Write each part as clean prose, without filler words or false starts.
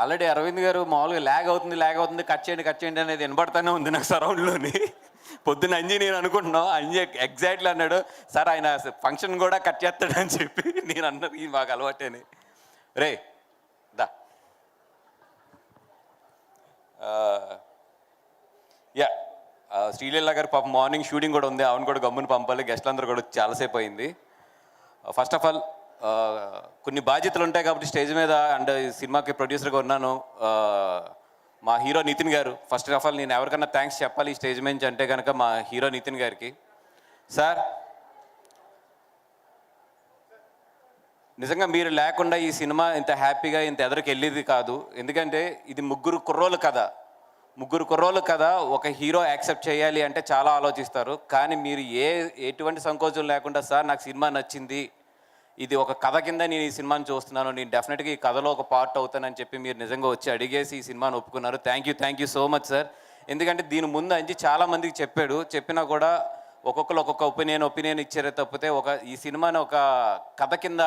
Already Arvind గారు మామూలుగా lag అవుతుంది కట్ చేయండి అనేది వినబడతానే ఉంది నాకు సరౌండ్లోని. పొద్దున్న అంజీ నేను అనుకుంటున్నాం, అంజీ ఎగ్జాక్ట్లీ అన్నాడు, సార్ ఆయన ఫంక్షన్ కూడా కట్ చేస్తాడని చెప్పి. నేను అన్నది ఇది మాకు అలవాటేని. రే దా యా శ్రీలీల గారు పాప మార్నింగ్ షూటింగ్ కూడా ఉంది, ఆవిడ కూడా గమ్ముని పంపాలి, గెస్ట్లు అందరూ కూడా చాలాసేపు అయింది. ఫస్ట్ ఆఫ్ ఆల్ కొన్ని బాధ్యతలు ఉంటాయి కాబట్టి స్టేజ్ మీద అండ్ సినిమాకి ప్రొడ్యూసర్గా ఉన్నాను. మా హీరో నితిన్ గారు, ఫస్ట్ ఆఫ్ ఆల్ నేను ఎవరికన్నా థ్యాంక్స్ చెప్పాలి ఈ స్టేజ్ నుంచి అంటే కనుక మా హీరో నితిన్ గారికి. సార్ నిజంగా మీరు లేకుండా ఈ సినిమా ఇంత హ్యాపీగా ఇంత ఎదరికి వెళ్ళేది కాదు. ఎందుకంటే ఇది ముగ్గురు కుర్రోళ్ళు కథ ఒక హీరో యాక్సెప్ట్ చేయాలి అంటే చాలా ఆలోచిస్తారు. కానీ మీరు ఎటువంటి సంకోచం లేకుండా సార్ నాకు సినిమా నచ్చింది, ఇది ఒక కథ కింద నేను ఈ సినిమాని చూస్తున్నాను, నేను డెఫినెట్గా ఈ కథలో ఒక పార్ట్ అవుతానని చెప్పి మీరు నిజంగా వచ్చి అడిగేసి ఈ సినిమాని ఒప్పుకున్నారు. Thank you so much sir. ఎందుకంటే దీని ముందు అంచి చాలామందికి చెప్పినా కూడా ఒక్కొక్కరు ఒక్కొక్క ఒపీనియన్ ఇచ్చారే తప్పితే ఈ సినిమాని ఒక కథ కింద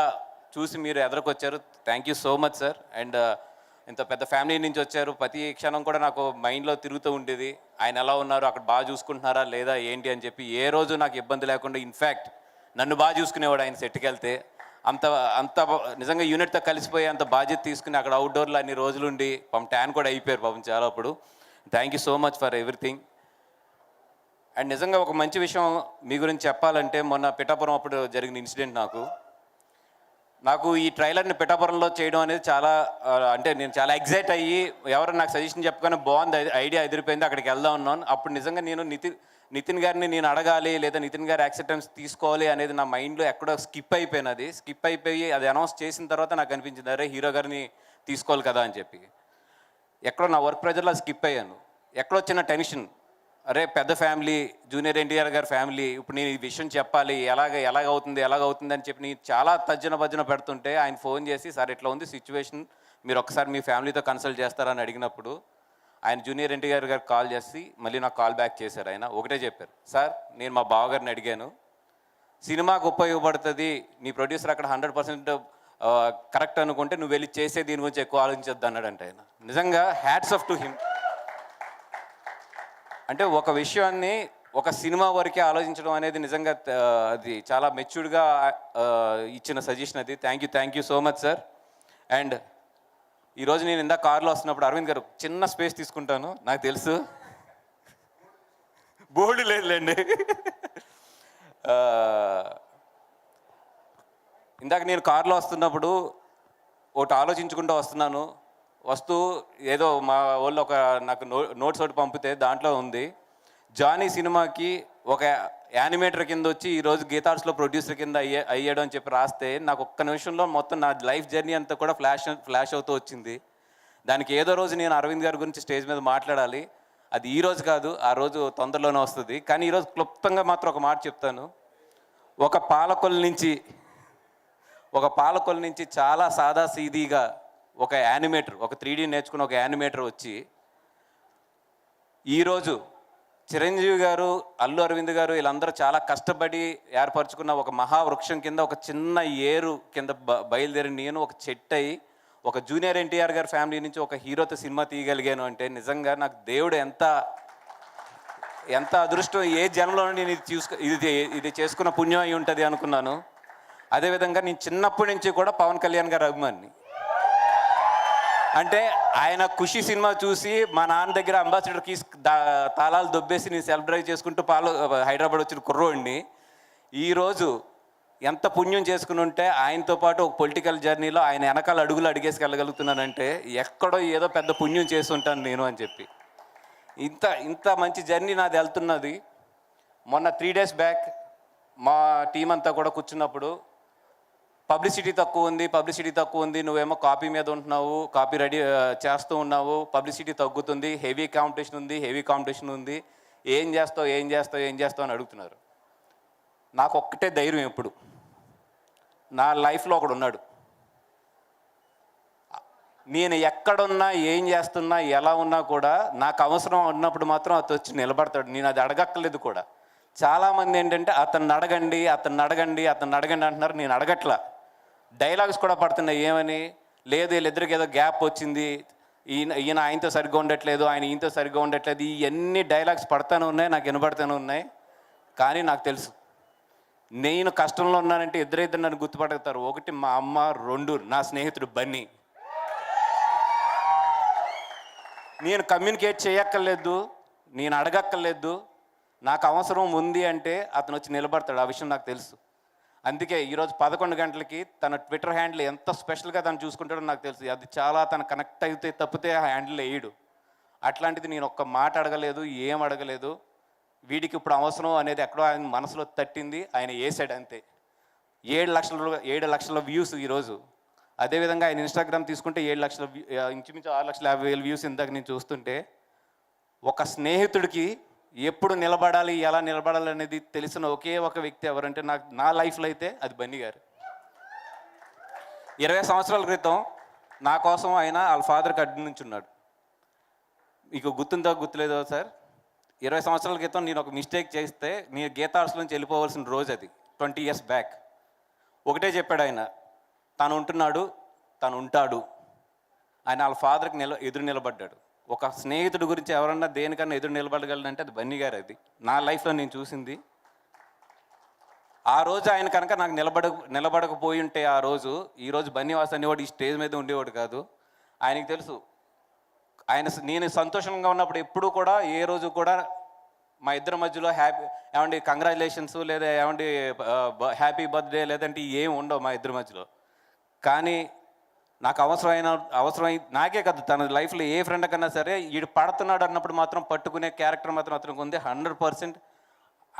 చూసి మీరు ఎదురుకొచ్చారు. Thank you so much sir. And ఇంత పెద్ద ఫ్యామిలీ నుంచి వచ్చారు, ప్రతి క్షణం కూడా నాకు మైండ్లో తిరుగుతూ ఉండేది, ఆయన ఎలా ఉన్నారు, అక్కడ బాగా చూసుకుంటున్నారా లేదా ఏంటి అని చెప్పి. ఏ రోజు నాకు ఇబ్బంది లేకుండా ఇన్ఫ్యాక్ట్ నన్ను బాగా చూసుకునేవాడు ఆయన సెట్కి వెళ్తే. అంత నిజంగా యూనిట్తో కలిసిపోయి అంత బాధ్యత తీసుకుని అక్కడ అవుట్డోర్లో అన్ని రోజులుండి ట్యాన్ కూడా అయిపోయారు పాపం చాలా. అప్పుడు thank you so much for everything. And నిజంగా ఒక మంచి విషయం మీ గురించి చెప్పాలంటే, మొన్న పిఠాపురం అప్పుడు జరిగిన ఇన్సిడెంట్ నాకు ఈ ట్రైలర్ని పిఠాపురంలో చేయడం అనేది అంటే నేను చాలా ఎగ్జైట్ అయ్యి ఎవరైనా నాకు సజెషన్ చెప్పగానే బాగుంది, ఐడియా ఎదిరిపోయింది, అక్కడికి వెళ్దాం ఉన్నాను. అప్పుడు నిజంగా నేను నితిన్ గారిని నేను అడగాలి లేదా నితిన్ గారి యాక్సెప్టెన్స్ తీసుకోవాలి అనేది నా మైండ్లో ఎక్కడో స్కిప్ అయిపోయి అది అనౌన్స్ చేసిన తర్వాత నాకు అనిపించింది, అరే హీరో గారిని తీసుకోవాలి కదా అని చెప్పి. ఎక్కడో నా వర్క్ ప్రెజర్లో స్కిప్ అయ్యాను. ఎక్కడో చిన్న టెన్షన్, అరే పెద్ద ఫ్యామిలీ, జూనియర్ ఎన్టీఆర్ గారి ఫ్యామిలీ, ఇప్పుడు నేను ఈ విషయం చెప్పాలి, ఎలాగవుతుంది అని చెప్పి నేను చాలా భజన పెడుతుంటే ఆయన ఫోన్ చేసి, సార్ ఇట్లా ఉంది సిచ్యువేషన్, మీరు ఒకసారి మీ ఫ్యామిలీతో కన్సల్ట్ చేస్తారని అడిగినప్పుడు ఆయన జూనియర్ ఎన్టీఆర్ గారికి కాల్ చేసి మళ్ళీ నాకు కాల్ బ్యాక్ చేశారు. ఆయన ఒకటే చెప్పారు, సార్ నేను మా బావగారిని అడిగాను, సినిమాకు ఉపయోగపడుతుంది, నీ ప్రొడ్యూసర్ అక్కడ 100% కరెక్ట్ అనుకుంటే నువ్వు వెళ్ళి చేసే దీని గురించి ఎక్కువ ఆలోచించొద్దు అన్నాడంటే ఆయన. నిజంగా హ్యాట్స్ ఆఫ్ టు హిమ్. అంటే ఒక విషయాన్ని ఒక సినిమా వరకే ఆలోచించడం అనేది నిజంగా అది చాలా మెచ్యూర్డ్గా ఇచ్చిన సజెషన్ అది. Thank you so much sir. And ఈరోజు నేను ఇందాక కార్లో వస్తున్నప్పుడు అరవింద్ గారు చిన్న స్పేస్ తీసుకుంటాను, నాకు తెలుసు బోర్డు లేదులేండి. ఇందాక నేను కార్లో వస్తున్నప్పుడు ఒకటి ఆలోచించుకుంటూ వస్తూ ఏదో మా వాళ్ళు నాకు నోట్స్ ఒకటి పంపితే దాంట్లో ఉంది, జానీ సినిమాకి ఒక యానిమేటర్ కింద వచ్చి ఈరోజు గీతార్స్లో ప్రొడ్యూసర్ కింద అయ్యాడు అని చెప్పి రాస్తే నాకు ఒక్క నిమిషంలో మొత్తం నా లైఫ్ జర్నీ అంతా కూడా ఫ్లాష్ అవుతూ వచ్చింది. దానికి ఏదో రోజు నేను అరవింద్ గారి గురించి స్టేజ్ మీద మాట్లాడాలి, అది ఈ రోజు కాదు, ఆ రోజు తొందరలోనే వస్తుంది. కానీ ఈరోజు క్లుప్తంగా మాత్రం ఒక మాట చెప్తాను. ఒక పాలకొల నుంచి చాలా సాదా సీదీగా ఒక యానిమేటర్, ఒక 3D నేర్చుకున్న ఒక యానిమేటర్ వచ్చి ఈరోజు చిరంజీవి గారు, అల్లు అరవింద్ గారు వీళ్ళందరూ చాలా కష్టపడి ఏర్పరచుకున్న ఒక మహావృక్షం కింద ఒక చిన్న ఏరు కింద బయలుదేరి నేను ఒక చెట్టు అయ్యి ఒక జూనియర్ ఎన్టీఆర్ గారి ఫ్యామిలీ నుంచి ఒక హీరోతో సినిమా తీయగలిగాను అంటే నిజంగా నాకు దేవుడు ఎంత అదృష్టం, ఏ జన్మలో నేను ఇది చేసుకున్న పుణ్యం అయి ఉంటుంది అనుకున్నాను. అదేవిధంగా నేను చిన్నప్పటి నుంచి కూడా పవన్ కళ్యాణ్ గారి అభిమాని. అంటే ఆయన ఖుషి సినిమా చూసి మా నాన్న దగ్గర అంబాసిడర్కి తాళాలు దొబ్బేసి నేను సెల్ఫ్ డ్రైవ్ చేసుకుంటూ హైదరాబాద్ వచ్చిన కుర్రోడిని ఈరోజు ఎంత పుణ్యం చేసుకుని ఉంటే ఆయనతో పాటు ఒక పొలిటికల్ జర్నీలో ఆయన వెనకాల అడుగులు అడిగేసుకెళ్ళగలుగుతున్నానంటే ఎక్కడో ఏదో పెద్ద పుణ్యం చేసి ఉంటాను నేను అని చెప్పి. ఇంత మంచి జర్నీ నాది వెళ్తున్నది. మొన్న 3 days బ్యాక్ మా టీం అంతా కూడా కూర్చున్నప్పుడు పబ్లిసిటీ తక్కువ ఉంది, నువ్వేమో కాపీ మీద ఉంటున్నావు, కాపీ రెడీ చేస్తూ ఉన్నావు, పబ్లిసిటీ తగ్గుతుంది, హెవీ కాంపిటీషన్ ఉంది, ఏం చేస్తావు అని అడుగుతున్నారు. నాకు ఒక్కటే ధైర్యం, ఎప్పుడు నా లైఫ్లో ఒకడు ఉన్నాడు, నేను ఎక్కడున్నా ఏం చేస్తున్నా ఎలా ఉన్నా కూడా నాకు అవసరం ఉన్నప్పుడు మాత్రం అతను వచ్చి నిలబడతాడు. నేను అది అడగక్కర్లేదు కూడా. చాలామంది ఏంటంటే అతన్ని అడగండి అంటున్నారు, నేను అడగట్లా. డైలాగ్స్ కూడా పడుతున్నాయి, ఏమని లేదు వీళ్ళిద్దరికి ఏదో గ్యాప్ వచ్చింది, ఈయన ఆయనతో సరిగ్గా ఉండట్లేదు, ఆయన ఈయనతో సరిగ్గా ఉండట్లేదు, ఇవన్నీ డైలాగ్స్ పడతానే ఉన్నాయి, నాకు వినపడతానే ఉన్నాయి. కానీ నాకు తెలుసు నేను కష్టంలో ఉన్నానంటే ఇద్దరు నన్ను గుర్తుపడతారు. ఒకటి మా అమ్మ, రెండు నా స్నేహితుడు బన్నీ. నేను కమ్యూనికేట్ చేయక్కర్లేదు, నేను అడగక్కర్లేదు, నాకు అవసరం ఉంది అంటే అతను వచ్చి నిలబడతాడు. ఆ విషయం నాకు తెలుసు. అందుకే ఈరోజు 11 గంటలకి తన ట్విట్టర్ హ్యాండిల్ ఎంత స్పెషల్గా తను చూసుకుంటాడో నాకు తెలుసు. అది చాలా తను కనెక్ట్ అయితే తప్పితే ఆ హ్యాండిల్ వేయడు. అట్లాంటిది నేను ఒక్క మాట అడగలేదు, ఏం అడగలేదు. వీడికి ఇప్పుడు అవసరం అనేది ఎక్కడో ఆయన మనసులో తట్టింది, ఆయన వేసాడు అంతే. 7 లక్షల వ్యూస్ ఈరోజు. అదేవిధంగా ఆయన ఇన్స్టాగ్రామ్ తీసుకుంటే 7 లక్షల ఇంచుమించు 6,50,000 వ్యూస్ ఇందాక నేను చూస్తుంటే, ఒక స్నేహితుడికి ఎప్పుడు నిలబడాలి, ఎలా నిలబడాలి అనేది తెలిసిన ఒకే ఒక వ్యక్తి ఎవరంటే నా లైఫ్లో అయితే అది బన్నీ గారు. 20 సంవత్సరాల క్రితం నా కోసం ఆయన వాళ్ళ ఫాదర్కి అడ్డు నుంచి ఉన్నాడు. మీకు గుర్తుందో గుర్తులేదో సార్, 20 సంవత్సరాల క్రితం నేను ఒక మిస్టేక్ చేస్తే నేను గీతా ఆర్ట్స్ నుంచి వెళ్ళిపోవాల్సిన రోజు అది, 20 years బ్యాక్. ఒకటే చెప్పాడు ఆయన, తను ఉంటున్నాడు, తను ఉంటాడు. ఆయన వాళ్ళ ఫాదర్కి ఎదురు నిలబడ్డాడు. ఒక స్నేహితుడి గురించి ఎవరన్నా దేనికన్నా ఎదురు నిలబడగలనంటే అది బన్నీ గారు. అది నా లైఫ్లో నేను చూసింది. ఆ రోజు ఆయన కనుక నాకు నిలబడకపోయి ఉంటే ఆ రోజు, ఈరోజు బన్నీవాస్ అనేవాడు ఈ స్టేజ్ మీద ఉండేవాడు కాదు. ఆయనకి తెలుసు, నేను సంతోషంగా ఉన్నప్పుడు ఎప్పుడు కూడా ఏ రోజు కూడా మా ఇద్దరి మధ్యలో ఏమండి కంగ్రాచులేషన్స్ లేదా ఏమండి హ్యాపీ బర్త్డే లేదంటే ఏం ఉండవు మా ఇద్దరి మధ్యలో. కానీ నాకు అవసరమై నాకే కదా, తన లైఫ్లో ఏ ఫ్రెండ్ కన్నా సరే వీడు పడుతున్నాడు అన్నప్పుడు మాత్రం పట్టుకునే క్యారెక్టర్ మాత్రం అతనికి ఉంది 100%.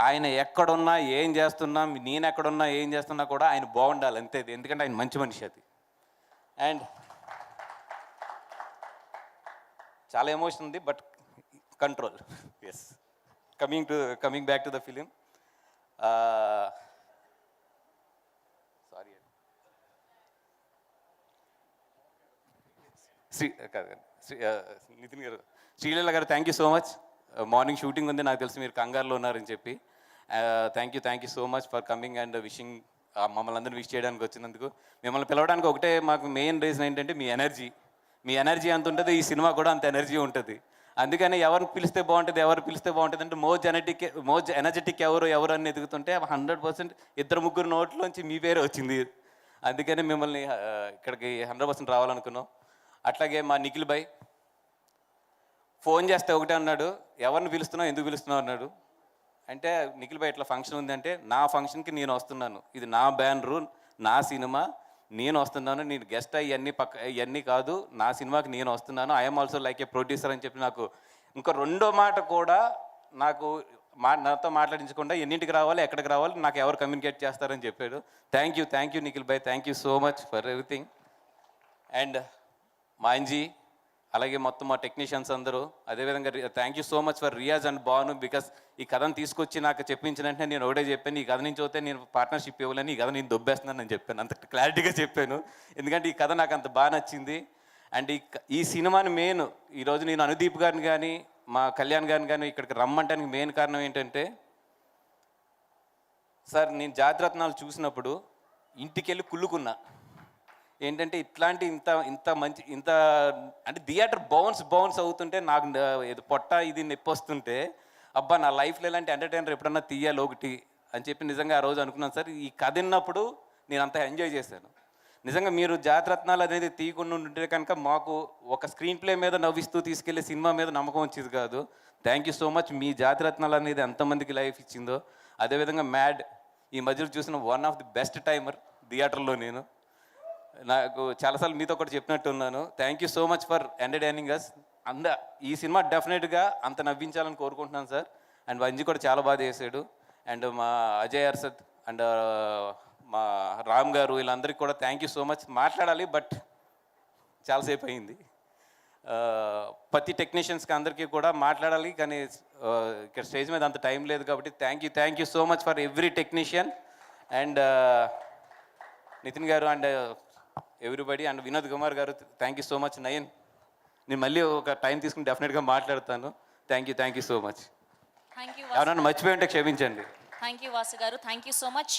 ఆయన ఎక్కడున్నా ఏం చేస్తున్నా, నేను ఎక్కడున్నా ఏం చేస్తున్నా కూడా ఆయన బాగుండాలి అంతే. ఎందుకంటే ఆయన మంచి మనిషి అది. అండ్ చాలా ఎమోషన్ ఉంది, but control. Yes, coming back to the film. Sorry, Nithin గారు, శ్రీలీల గారు, thank you so much. Morning shooting ఉంది, నాకు తెలిసి మీరు కంగారులో ఉన్నారని చెప్పి. Thank you so much for coming and wishing. మమ్మల్ని అందరూ విష్ చేయడానికి వచ్చినందుకు. మిమ్మల్ని పిలవడానికి ఒకటే మాకు మెయిన్ రీజన్ ఏంటంటే మీ ఎనర్జీ ఎంత ఉంటుంది, ఈ సినిమా కూడా అంత ఎనర్జీ ఉంటుంది. అందుకని ఎవరిని పిలిస్తే బాగుంటుంది అంటే మోస్ట్ ఎనర్జెటిక్ ఎవరు అని ఎదుగుతుంటే 100% 2-3 నోట్లోంచి మీ పేరే వచ్చింది. అందుకని మిమ్మల్ని ఇక్కడికి 100% రావాలనుకున్నాం. అట్లాగే మా నిఖిల్ భాయ్ ఫోన్ చేస్తే ఒకటే అన్నాడు, ఎవరిని పిలుస్తున్నావు, ఎందుకు పిలుస్తున్నావు అన్నాడు. అంటే నిఖిల్ భాయ్ ఇట్లా ఫంక్షన్ ఉందంటే, నా ఫంక్షన్కి నేను వస్తున్నాను, ఇది నా బ్యానరు, నా సినిమా, నేను వస్తున్నాను, నేను గెస్ట్ ఇవన్నీ కాదు, నా సినిమాకి నేను వస్తున్నాను, I'm also like A producer అని చెప్పి నాకు ఇంకో రెండో మాట కూడా నాతో మాట్లాడించకుండా ఎన్నింటికి రావాలి, ఎక్కడికి రావాలి, నాకు ఎవరు కమ్యూనికేట్ చేస్తారని చెప్పాడు. థ్యాంక్ యూ నిఖిల్ భాయ్, thank you so much for everything. And Manji, అలాగే మొత్తం మా టెక్నీషియన్స్ అందరూ, అదేవిధంగా thank you so much for Riyaz and Banu. Because ఈ కథను తీసుకొచ్చి నాకు చెప్పించిన వెంటనే నేను ఒకటే చెప్పాను, ఈ కథ నుంచి అయితే నేను పార్ట్నర్షిప్ ఇవ్వాలని, ఈ కథ నేను దొబ్బేస్తున్నాను అని చెప్పాను. అంత క్లారిటీగా చెప్పాను, ఎందుకంటే ఈ కథ నాకు అంత బాగా నచ్చింది. అండ్ ఈ సినిమాని మెయిన్ ఈరోజు నేను అనుదీప్ గారిని కానీ మా కళ్యాణ్ గారిని కానీ ఇక్కడికి రమ్మంటానికి మెయిన్ కారణం ఏంటంటే, సార్ నేను జాతిరత్నాలు చూసినప్పుడు ఇంటికి వెళ్ళి కుళ్ళుకున్నా. ఏంటంటే ఇంత మంచి అంటే థియేటర్ బౌన్స్ అవుతుంటే నాకు పొట్ట ఇది నొప్పి వస్తుంటే, అబ్బా నా లైఫ్లో ఇలాంటి ఎంటర్టైనర్ ఎప్పుడన్నా తీయాలి ఒకటి అని చెప్పి నిజంగా ఆ రోజు అనుకున్నాను సార్. ఈ కథ విన్నప్పుడు నేను అంతా ఎంజాయ్ చేశాను. నిజంగా మీరు జాతిరత్నాలు అనేది తీయకుండా ఉంటే కనుక మాకు ఒక స్క్రీన్ ప్లే మీద నవ్విస్తూ తీసుకెళ్లే సినిమా మీద నమ్మకం వచ్చేది కాదు. Thank you so much. మీ జాతిరత్నాలు అనేది ఎంతమందికి లైఫ్ ఇచ్చిందో. అదేవిధంగా మ్యాడ్ ఈ మధ్యలో చూసిన one of the best timer థియేటర్లో. నేను నాకు చాలాసార్లు మీతో కూడా చెప్పినట్టు ఉన్నాను. Thank you so much for entertaining us. ఈ సినిమా డెఫినెట్గా అంత నవ్వించాలని కోరుకుంటున్నాను సార్. అండ్ వంజీ కూడా చాలా బాగా చేశాడు. అండ్ మా అజయ్ అర్సద్ అండ్ మా రామ్ గారు, వీళ్ళందరికీ కూడా థ్యాంక్ యూ సో మచ్. మాట్లాడాలి బట్ చాలాసేపు అయింది. ప్రతి టెక్నీషియన్స్కి అందరికీ కూడా మాట్లాడాలి, కానీ ఇక్కడ స్టేజ్ మీద అంత టైం లేదు కాబట్టి thank you so much for every technician. And Nitin garu and everybody and Vinod Kumar garu, thank you so much. Nayan, నేను మళ్ళీ ఒక టైం తీసుకుని డెఫినెట్గా మాట్లాడతాను. Thank you so much. ఎవరన్నా మర్చిపోయి ఉంటే క్షమించండి. థ్యాంక్ యూ వాసు గారు, థ్యాంక్ యూ సో మచ్.